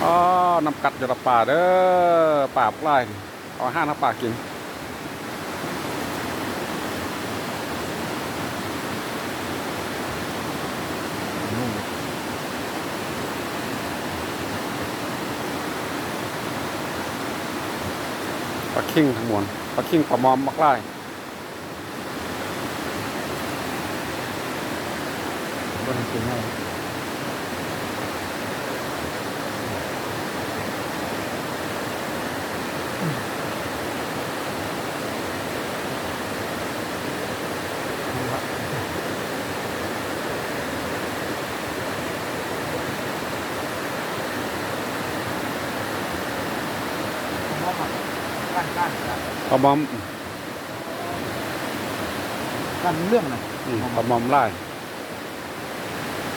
อ๋อน้ำกัดอยู่ละป่าเด้อป่าปลายเอาห้าน้ำป่ากินปลาคิงทั้งมวลปลาคิงปลามอมมักไล่บนกินให้ปลามอมกันเรื่องนะ ปลามอมไล่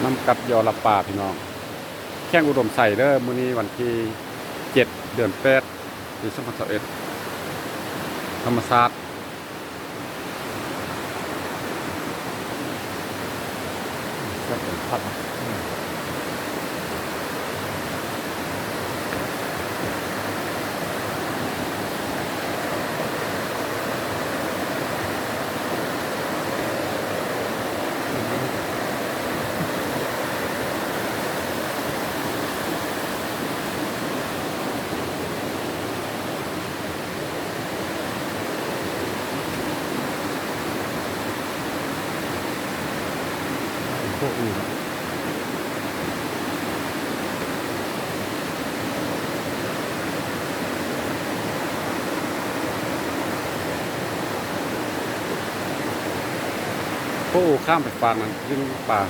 น้ำกัดยอละป่าพี่น้องแข้งอุดมใส่เด้อมื้อนี้วันที่7 เดือน 8ปี2021ธรรมศาสตร์ผัดพวกอื่นผู้ข้ามไปฝั่งนั้นยิงป่า